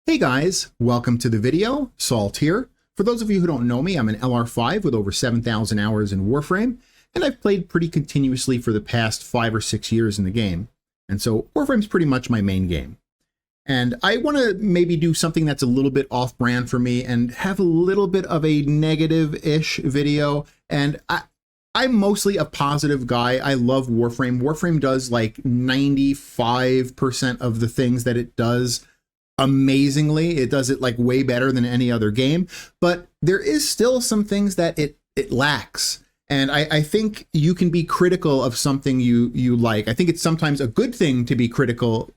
Hey guys, welcome to the video. Salt here. For those of you who don't know me, I'm an LR5 with over 7,000 hours in Warframe, and I've played pretty continuously for the past 5 or 6 years in the game. And so Warframe's pretty much my main game. And I want to maybe do something that's a little bit off-brand for me and have a little bit of a negative-ish video. And I'm mostly a positive guy. I love Warframe. Warframe does like 95% of the things that it does amazingly. It does it like way better than any other game, but there is still some things that it lacks. And I think you can be critical of something you like. I think it's sometimes a good thing to be critical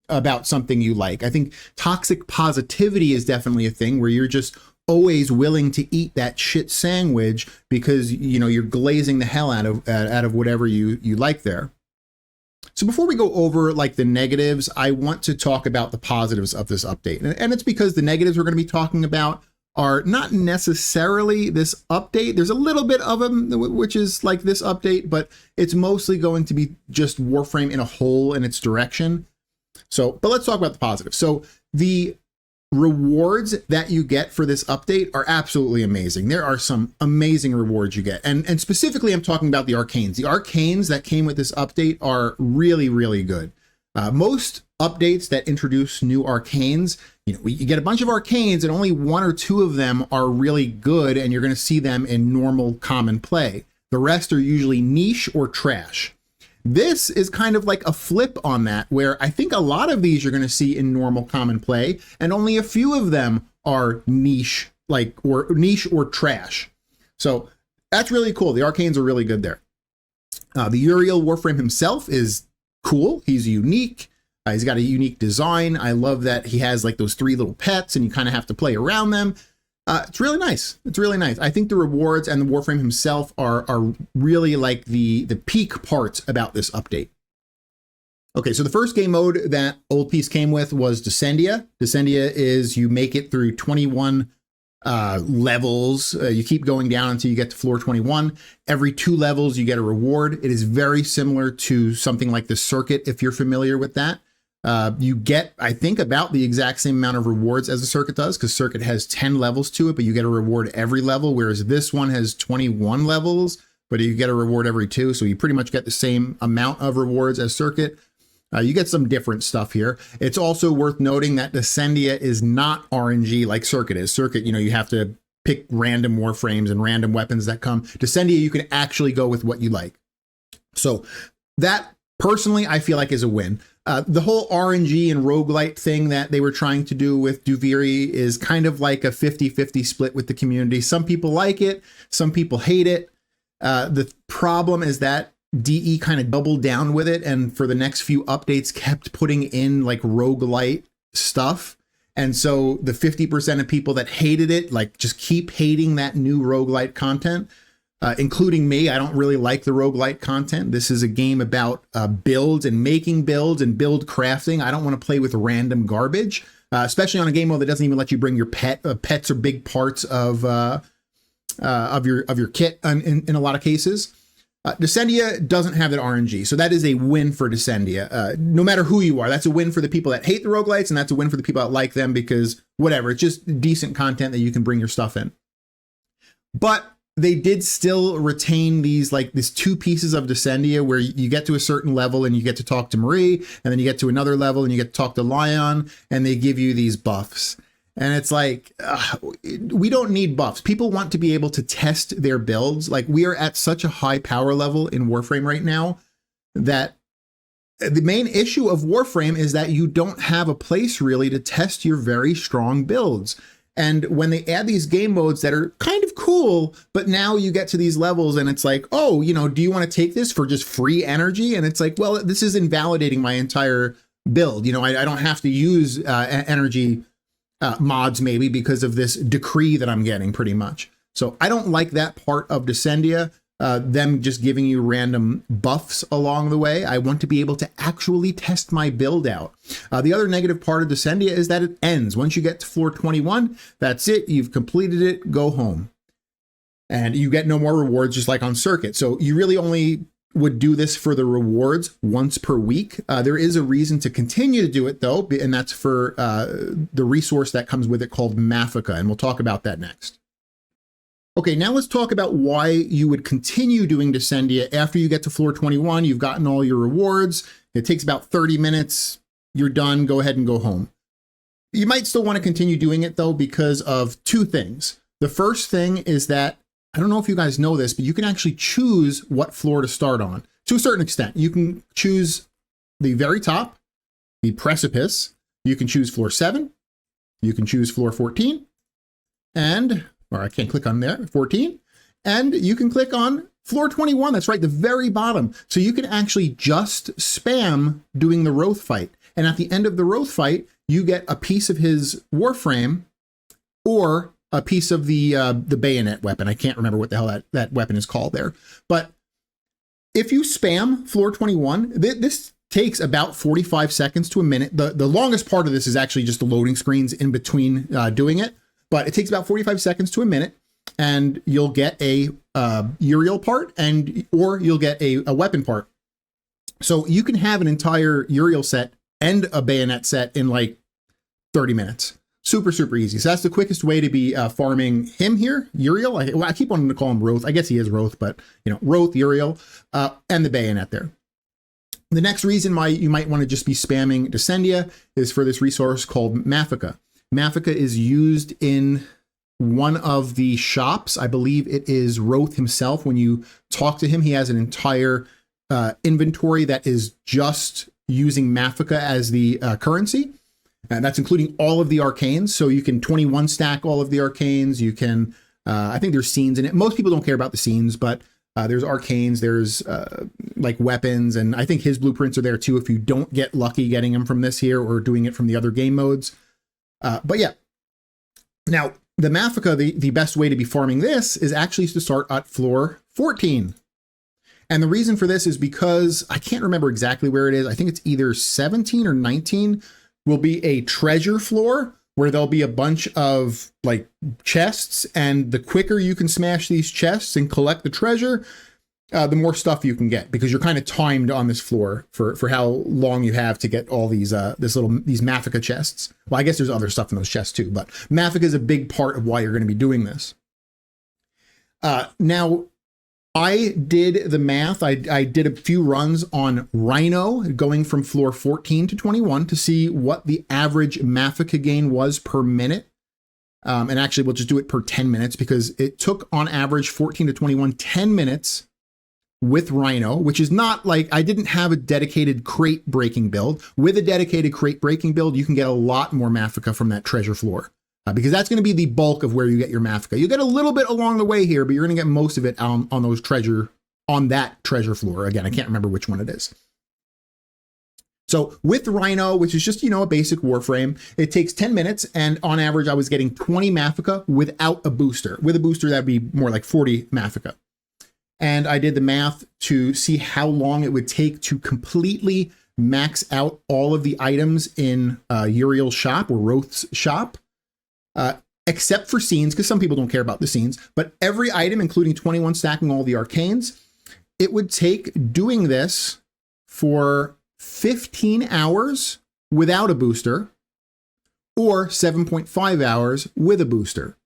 about something you like. I think toxic positivity is definitely a thing where you're just always willing to eat that shit sandwich because you're glazing the hell out of whatever you like there. So before we go over like the negatives, I want to talk about the positives of this update. And it's because the negatives we're going to be talking about are not necessarily this update. There's a little bit of them, which is like this update, but it's mostly going to be just Warframe in a whole in its direction. But let's talk about the positives. So the rewards that you get for this update are absolutely amazing. There are some amazing rewards you get. And specifically, I'm talking about the arcanes. The arcanes that came with this update are really, really good. Most updates that introduce new arcanes, you get a bunch of arcanes and only 1 or 2 of them are really good and you're going to see them in normal common play. The rest are usually niche or trash. This is kind of like a flip on that, where I think a lot of these you're going to see in normal common play, and only a few of them are niche, or trash. So that's really cool. The arcanes are really good there. The Uriel Warframe himself is cool. He's unique. He's got a unique design. I love that he has like those 3 little pets, and you kind of have to play around them. It's really nice. It's really nice. I think the rewards and the Warframe himself are really like the peak parts about this update. Okay, so the first game mode that Old Peace came with was Descendia. Descendia is you make it through 21 levels. You keep going down until you get to floor 21. Every 2 levels, you get a reward. It is very similar to something like the Circuit, if you're familiar with that. You get, I think, about the exact same amount of rewards as the Circuit does, because Circuit has 10 levels to it, but you get a reward every level, whereas this one has 21 levels, but you get a reward every 2. So you pretty much get the same amount of rewards as Circuit. You get some different stuff here. It's also worth noting that Descendia is not RNG like Circuit is. Circuit, you have to pick random Warframes and random weapons that come. Descendia, you can actually go with what you like. So that, personally, I feel like is a win. The whole RNG and roguelite thing that they were trying to do with Duviri is kind of like a 50-50 split with the community. Some people like it, some people hate it. The problem is that DE kind of doubled down with it, and for the next few updates kept putting in like roguelite stuff. And so the 50% of people that hated it, like just keep hating that new roguelite content. Including me. I don't really like the roguelite content. This is a game about builds and making builds and build crafting. I don't want to play with random garbage, especially on a game mode that doesn't even let you bring your pet. Pets are big parts of your kit in a lot of cases. Descendia doesn't have that RNG, so that is a win for Descendia. No matter who you are, that's a win for the people that hate the roguelites, and that's a win for the people that like them, because whatever, it's just decent content that you can bring your stuff in. But they did still retain these 2 pieces of Descendia where you get to a certain level and you get to talk to Marie, and then you get to another level and you get to talk to Lion, and they give you these buffs. And it's like, we don't need buffs. People want to be able to test their builds. Like, we are at such a high power level in Warframe right now that the main issue of Warframe is that you don't have a place really to test your very strong builds. And when they add these game modes that are kind of cool, but now you get to these levels and it's like, oh, do you want to take this for just free energy? And it's like, well, this is invalidating my entire build. I don't have to use energy mods maybe because of this decree that I'm getting pretty much. So I don't like that part of Descendia. Them just giving you random buffs along the way. I want to be able to actually test my build out. The other negative part of Descendia is that it ends. Once you get to floor 21, that's it. You've completed it. Go home. And you get no more rewards, just like on Circuit. So you really only would do this for the rewards once per week. There is a reason to continue to do it though, and that's for the resource that comes with it called MahiCG, and we'll talk about that next. Okay, now let's talk about why you would continue doing Descendia after you get to floor 21. You've gotten all your rewards. It takes about 30 minutes. You're done. Go ahead and go home. You might still want to continue doing it though because of two things. The first thing is that, I don't know if you guys know this, but you can actually choose what floor to start on to a certain extent. You can choose the very top, the precipice. You can choose floor 7. You can choose floor 14. Or I can't click on there, 14. And you can click on floor 21. That's right, the very bottom. So you can actually just spam doing the Wroth fight. And at the end of the Wroth fight, you get a piece of his Warframe or a piece of the bayonet weapon. I can't remember what the hell that weapon is called there. But if you spam floor 21, this takes about 45 seconds to a minute. The longest part of this is actually just the loading screens in between doing it. But it takes about 45 seconds to a minute, and you'll get a Uriel part or you'll get a weapon part. So you can have an entire Uriel set and a bayonet set in like 30 minutes. Super, super easy. So that's the quickest way to be farming him here, Uriel. I keep wanting to call him Wroth. I guess he is Wroth, but Wroth, Uriel, and the bayonet there. The next reason why you might want to just be spamming Descendia is for this resource called MahiCG. MahiCG is used in one of the shops. I believe it is Wroth himself. When you talk to him, he has an entire inventory that is just using MahiCG as the currency. And that's including all of the arcanes. So you can 21 stack all of the arcanes. You can, I think there's scenes in it. Most people don't care about the scenes, but there's arcanes, there's like weapons, and I think his blueprints are there too if you don't get lucky getting them from this here or doing it from the other game modes. But yeah, now the MahiCG, the best way to be farming this is actually to start at floor 14. And the reason for this is because I can't remember exactly where it is. I think it's either 17 or 19 will be a treasure floor where there'll be a bunch of like chests. And the quicker you can smash these chests and collect the treasure, the more stuff you can get, because you're kind of timed on this floor for how long you have to get all these these MahiCG chests. Well, I guess there's other stuff in those chests too, but MahiCG is a big part of why you're going to be doing this. Now, I did the math. I did a few runs on Rhino going from floor 14 to 21 to see what the average MahiCG gain was per minute. And actually, we'll just do it per 10 minutes because it took on average 14 to 21, 10 minutes with Rhino, which is not like I didn't have a dedicated crate breaking build. With a dedicated crate breaking build, you can get a lot more MahiCG from that treasure floor. Because that's going to be the bulk of where you get your MahiCG. You get a little bit along the way here, but you're going to get most of it on that treasure floor. Again, I can't remember which one it is. So with Rhino, which is just, a basic Warframe, it takes 10 minutes. And on average, I was getting 20 MahiCG without a booster. With a booster, that'd be more like 40 MahiCG. And I did the math to see how long it would take to completely max out all of the items in Uriel's shop or Wroth's shop. Except for scenes, because some people don't care about the scenes, but every item, including 21 stacking all the arcanes, it would take doing this for 15 hours without a booster or 7.5 hours with a booster.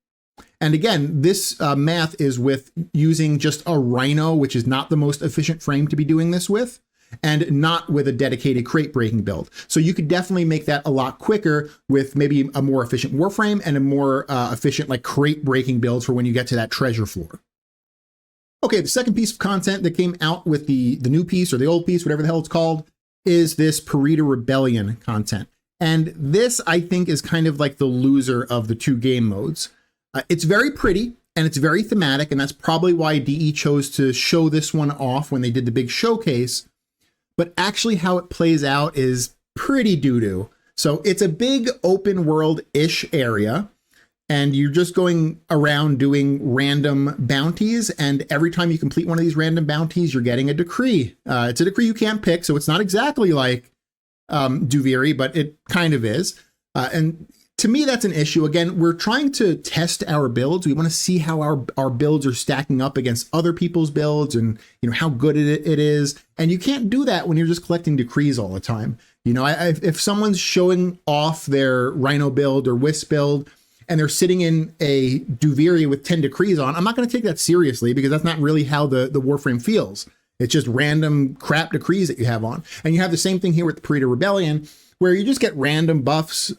And again, this math is with using just a Rhino, which is not the most efficient frame to be doing this with, and not with a dedicated crate breaking build. So you could definitely make that a lot quicker with maybe a more efficient Warframe and a more efficient like crate breaking build for when you get to that treasure floor. Okay, the second piece of content that came out with the new piece or the old piece, whatever the hell it's called, is this Parita Rebellion content. And this, I think, is kind of like the loser of the two game modes. It's very pretty and it's very thematic, and that's probably why DE chose to show this one off when they did the big showcase. But actually how it plays out is pretty doo-doo. So it's a big open world-ish area, and you're just going around doing random bounties, and every time you complete one of these random bounties, you're getting a decree. It's a decree you can't pick, so it's not exactly like Duviri, but it kind of is. And to me, that's an issue. Again, we're trying to test our builds. We want to see how our builds are stacking up against other people's builds and, you know, how good it is. And you can't do that when you're just collecting decrees all the time. You know, if someone's showing off their Rhino build or Wisp build and they're sitting in a Duviri with 10 decrees on, I'm not going to take that seriously, because that's not really how the Warframe feels. It's just random crap decrees that you have on. And you have the same thing here with the Praetor Rebellion, where you just get random buffs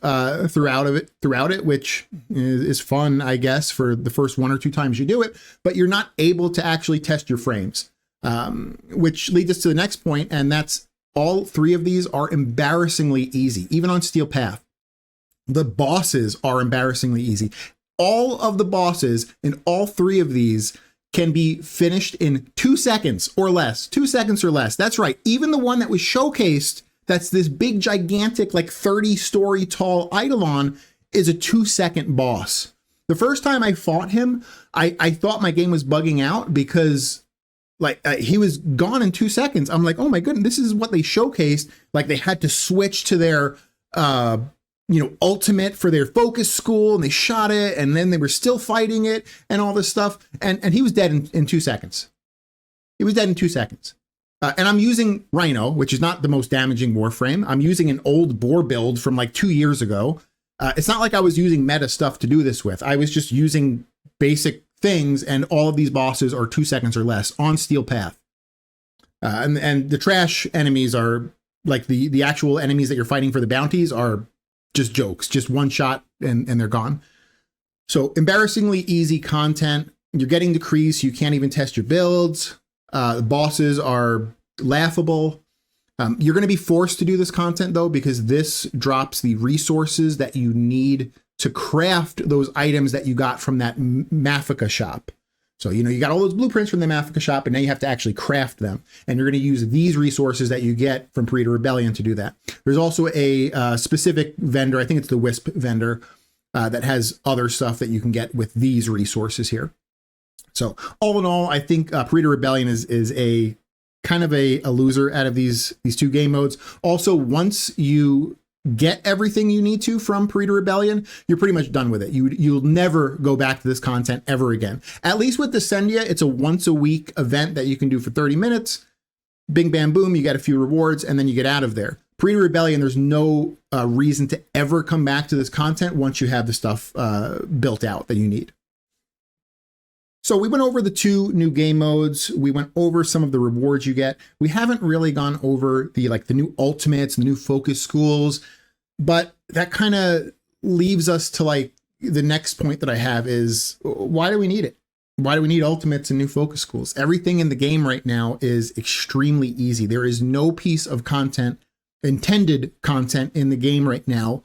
throughout it, which is fun, I guess, for the first 1 or 2 times you do it, but you're not able to actually test your frames, which leads us to the next point, and that's all 3 of these are embarrassingly easy, even on Steel Path. The bosses are embarrassingly easy. All of the bosses in all 3 of these can be finished in 2 seconds or less. 2 seconds or less. That's right. Even the one that was showcased, that's this big, gigantic, like 30-story tall Eidolon, is a 2-second boss. The first time I fought him, I thought my game was bugging out, because like he was gone in 2 seconds. I'm like, oh my goodness, this is what they showcased. Like they had to switch to their ultimate for their focus school, and they shot it, and then they were still fighting it and all this stuff. And he was dead in 2 seconds. He was dead in 2 seconds. And I'm using Rhino, which is not the most damaging Warframe. I'm using an old boar build from like 2 years ago. It's not like I was using meta stuff to do this with. I was just using basic things, and all of these bosses are 2 seconds or less on Steel Path. And the trash enemies are like the actual enemies that you're fighting for the bounties are just jokes, just one shot and they're gone. So embarrassingly easy content. You're getting decrees, so you can't even test your builds. The bosses are laughable. You're going to be forced to do this content though, because this drops the resources that you need to craft those items that you got from that MahiCG shop. So, you know, you got all those blueprints from the MahiCG shop, and now you have to actually craft them. And you're going to use these resources that you get from Praetor Rebellion to do that. There's also a specific vendor, I think it's the Wisp vendor, that has other stuff that you can get with these resources here. So all in all, I think Praetor Rebellion is a kind of a loser out of these 2 game modes. Also, once you get everything you need to from Praetor Rebellion, you're pretty much done with it. You'll never go back to this content ever again. At least with Descendia, it's a once a week event that you can do for 30 minutes. Bing, bam, boom, you get a few rewards, and then you get out of there. Praetor Rebellion, there's no reason to ever come back to this content once you have the stuff built out that you need. So we went over the 2 new game modes. We went over some of the rewards you get. We haven't really gone over the new ultimates, the new focus schools, but that kind of leaves us to like the next point that I have is, why do we need it? Why do we need ultimates and new focus schools? Everything in the game right now is extremely easy. There is no piece of content, intended content in the game right now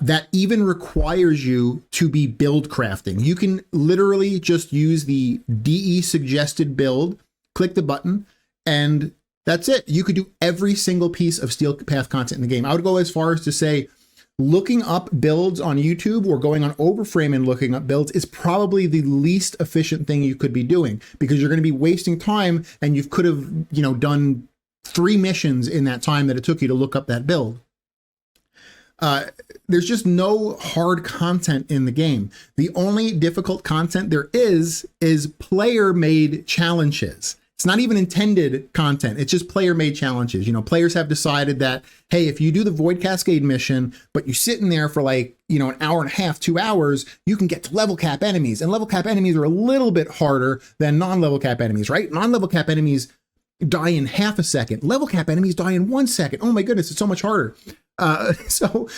that even requires you to be build crafting. You can literally just use the DE suggested build, click the button, and that's it. You could do every single piece of Steel Path content in the game. I would go as far as to say looking up builds on YouTube or going on Overframe and looking up builds is probably the least efficient thing you could be doing, because you're going to be wasting time, and you could have, done 3 missions in that time that it took you to look up that build. There's just no hard content in the game. The only difficult content there is player-made challenges. It's not even intended content. It's just player-made challenges. Players have decided that, hey, if you do the Void Cascade mission, but you sit in there for an hour and a half, 2 hours, you can get to level cap enemies. And level cap enemies are a little bit harder than non-level cap enemies, right? Non-level cap enemies die in half a second. Level cap enemies die in 1 second. Oh my goodness, it's so much harder. So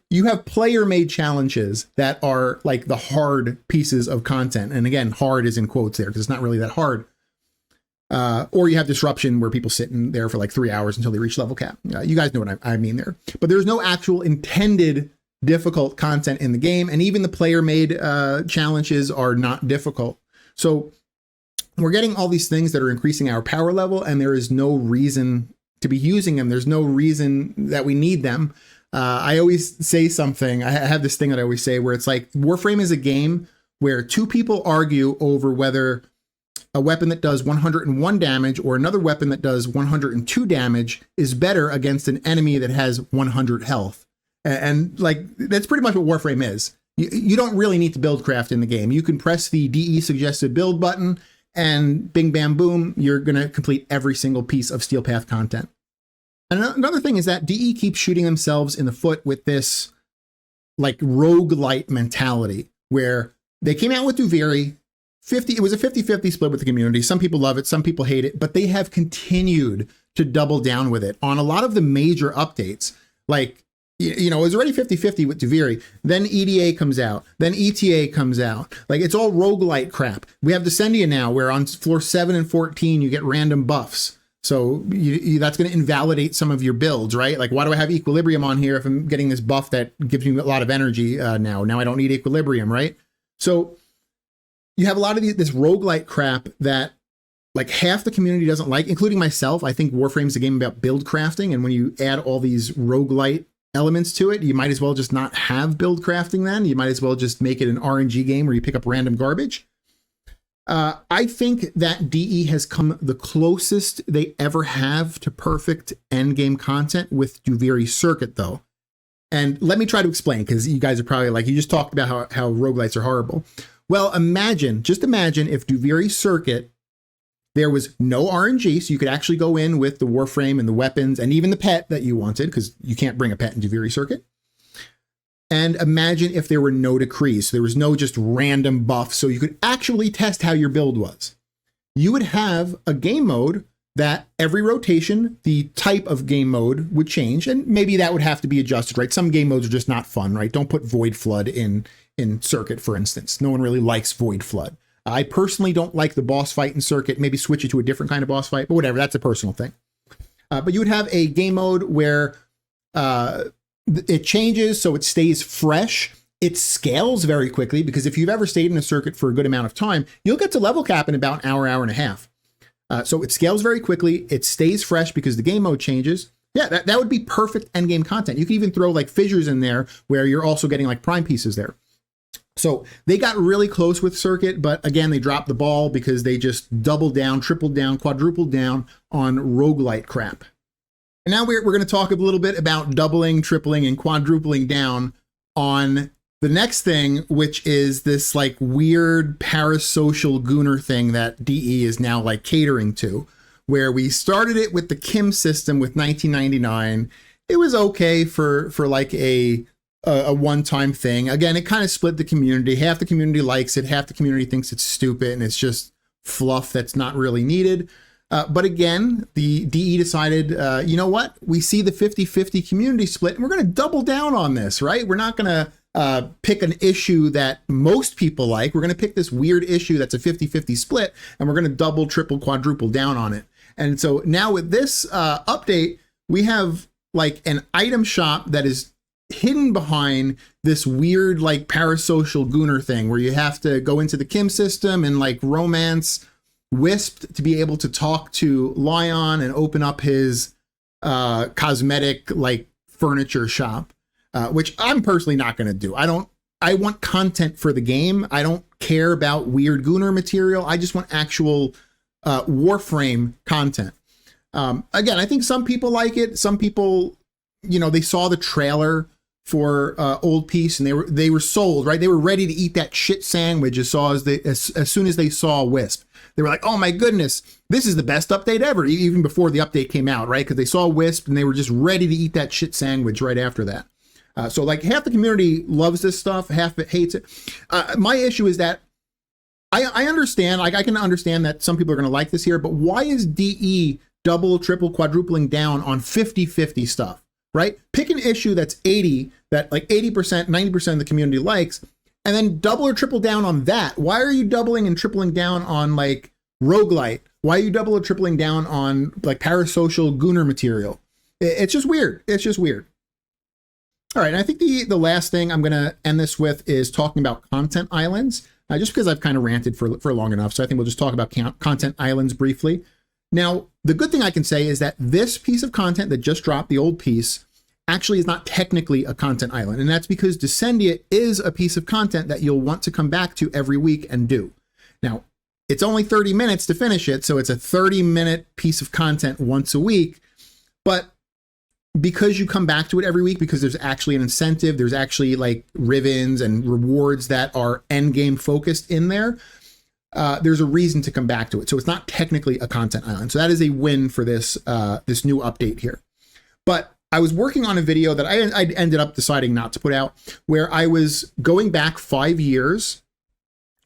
you have player made challenges that are like the hard pieces of content. And again, hard is in quotes there because it's not really that hard. Or you have disruption where people sit in there for like 3 hours until they reach level cap. You guys know what I mean there, but there's no actual intended difficult content in the game. And even the player made challenges are not difficult. So we're getting all these things that are increasing our power level, and there is no reason to be using them. There's no reason that we need them. I always say something, I have this thing that I always say where it's like Warframe is a game where 2 people argue over whether a weapon that does 101 damage or another weapon that does 102 damage is better against an enemy that has 100 health. And like, that's pretty much what Warframe is. You don't really need to build craft in the game. You can press the DE suggested build button and bing, bam, boom, you're going to complete every single piece of Steel Path content. And another thing is that DE keeps shooting themselves in the foot with this like roguelite mentality where they came out with Duviri. It was a 50-50 split with the community. Some people love it, some people hate it, but they have continued to double down with it on a lot of the major updates. Like, you know, it was already 50-50 with Duviri. Then EDA comes out. Then ETA comes out. Like, it's all roguelite crap. We have Descendia now, where on floor 7 and 14, you get random buffs. So that's going to invalidate some of your builds, right? Like, why do I have Equilibrium on here if I'm getting this buff that gives me a lot of energy now? Now I don't need Equilibrium, right? So you have a lot of this roguelite crap that like half the community doesn't like, including myself. I think Warframe's a game about build crafting. And when you add all these roguelite elements to it, you might as well just not have build crafting then. You might as well just make it an RNG game where you pick up random garbage. I think that DE has come the closest they ever have to perfect endgame content with Duviri Circuit, though. And let me try to explain, because you guys are probably like, you just talked about how roguelites are horrible. Well, just imagine if Duviri Circuit, there was no RNG, so you could actually go in with the Warframe and the weapons and even the pet that you wanted, because you can't bring a pet in Duviri Circuit. And imagine if there were no decrees, so there was no just random buff, so you could actually test how your build was. You would have a game mode that every rotation, the type of game mode would change, and maybe that would have to be adjusted, right? Some game modes are just not fun, right? Don't put Void Flood in Circuit, for instance. No one really likes Void Flood. I personally don't like the boss fight in Circuit. Maybe switch it to a different kind of boss fight, but whatever, that's a personal thing. But you would have a game mode where it changes so it stays fresh. It scales very quickly, because if you've ever stayed in a circuit for a good amount of time, you'll get to level cap in about an hour and a half. So it scales very quickly. It stays fresh because the game mode changes. Yeah, that would be perfect endgame content. You can even throw like fissures in there where you're also getting like prime pieces there. So they got really close with Circuit, but again, they dropped the ball because they just doubled down, tripled down, quadrupled down on roguelite crap. And now we're going to talk a little bit about doubling, tripling, and quadrupling down on the next thing, which is this like weird parasocial gooner thing that DE is now like catering to, where we started it with the Kim system with 1999. It was okay for like a one-time thing. Again, it kind of split the community. Half the community likes it, half the community thinks it's stupid and it's just fluff that's not really needed. But again, the DE decided, you know what? We see the 50-50 community split and we're going to double down on this, right? We're not going to pick an issue that most people like. We're going to pick this weird issue that's a 50-50 split and we're going to double, triple, quadruple down on it. And so now with this update, we have like an item shop that is hidden behind this weird like parasocial gooner thing where you have to go into the Kim system and like romance Wisp to be able to talk to Lion and open up his cosmetic like furniture shop, which I'm personally not going to do. I want content for the game. I don't care about weird gooner material. I just want actual Warframe content. Again, I think some people like it. Some people, you know, they saw the trailer for Old Peace and they were sold, right? They were ready to eat that shit sandwich as soon as they saw Wisp. They were like, oh my goodness, this is the best update ever, even before the update came out, right? Because they saw Wisp and they were just ready to eat that shit sandwich right after that. So like half the community loves this stuff, half of it hates it. My issue is that I understand, like I can understand that some people are going to like this here, but why is DE double, triple, quadrupling down on 50-50 stuff, right? Pick an issue that's 80, that like 80%, 90% of the community likes, and then double or triple down on that. Why are you doubling and tripling down on like roguelite? Why are you double or tripling down on like parasocial gooner material? It's just weird. It's just weird. All right, and I think the last thing I'm going to end this with is talking about content islands, just because I've kind of ranted for long enough. So I think we'll just talk about content islands briefly. Now, the good thing I can say is that this piece of content that just dropped, the Old Piece, actually is not technically a content island. And that's because Descendia is a piece of content that you'll want to come back to every week and do. Now, it's only 30 minutes to finish it, so it's a 30-minute piece of content once a week. But because you come back to it every week, because there's actually an incentive, there's actually like ribbons and rewards that are end game focused in there. There's a reason to come back to it. So it's not technically a content island. So that is a win for this this new update here. But I was working on a video that I ended up deciding not to put out, where I was going back 5 years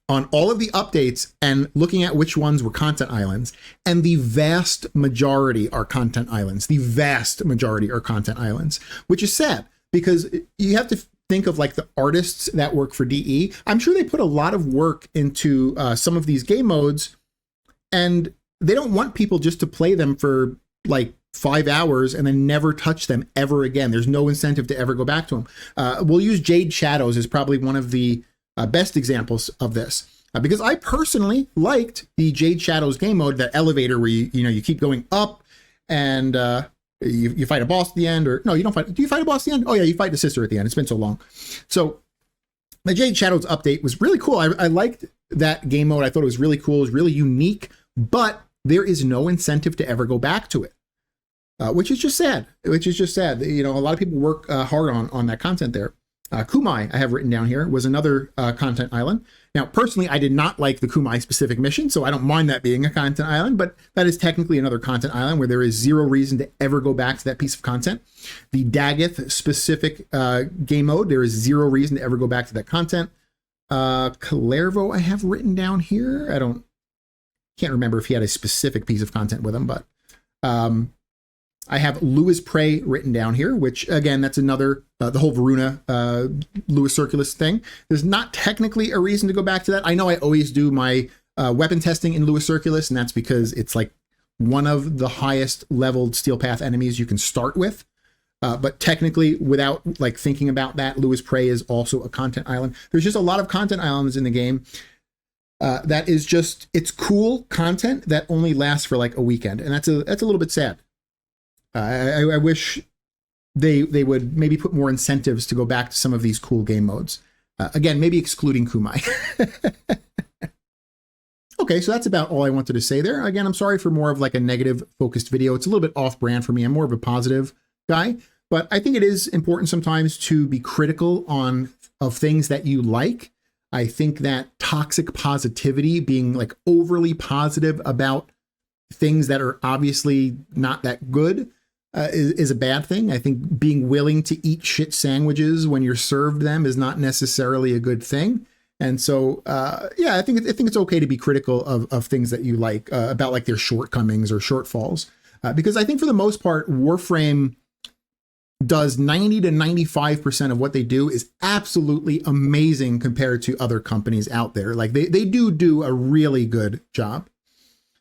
on all of the updates and looking at which ones were content islands. And the vast majority are content islands. The vast majority are content islands, which is sad, because you have to think of like the artists that work for DE. I'm sure they put a lot of work into some of these game modes, and they don't want people just to play them for like 5 hours and then never touch them ever again. There's no incentive to ever go back to them. We'll use Jade Shadows as probably one of the best examples of this, because I personally liked the Jade Shadows game mode, that elevator where you keep going up and you fight a boss at the end, or no, you don't fight. Do you fight a boss at the end? Oh yeah, you fight the sister at the end. It's been so long. So the Jade Shadows update was really cool. I liked that game mode. I thought it was really cool. It was really unique, but there is no incentive to ever go back to it. Which is just sad. A lot of people work hard on that content there. Kumai, I have written down here, was another content island. Now, personally, I did not like the Kumai specific mission, so I don't mind that being a content island, but that is technically another content island where there is zero reason to ever go back to that piece of content. The Daggett specific game mode, there is zero reason to ever go back to that content. Calervo, I have written down here. Can't remember if he had a specific piece of content with him, but I have Lewis Prey written down here, which again, that's another, the whole Varuna Lewis Circulus thing. There's not technically a reason to go back to that. I know I always do my weapon testing in Lewis Circulus, and that's because it's like one of the highest leveled Steel Path enemies you can start with. But technically, without like thinking about that, Lewis Prey is also a content island. There's just a lot of content islands in the game. That is just, it's cool content that only lasts for like a weekend. And that's a little bit sad. I wish they would maybe put more incentives to go back to some of these cool game modes. Again, maybe excluding Kumai. Okay, so that's about all I wanted to say there. Again, I'm sorry for more of like a negative focused video. It's a little bit off brand for me. I'm more of a positive guy, but I think it is important sometimes to be critical of things that you like. I think that toxic positivity, being like overly positive about things that are obviously not that good, is a bad thing. I think being willing to eat shit sandwiches when you're served them is not necessarily a good thing. And so, yeah, I think it's okay to be critical of things that you like, about like their shortcomings or shortfalls, because I think for the most part, Warframe does 90 to 95% of what they do is absolutely amazing compared to other companies out there. Like they do a really good job.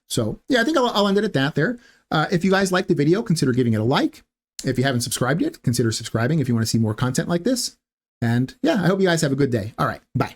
So yeah, I think I'll end it at that there. If you guys like the video, consider giving it a like. If you haven't subscribed yet, consider subscribing if you want to see more content like this. And yeah, I hope you guys have a good day. All right, bye.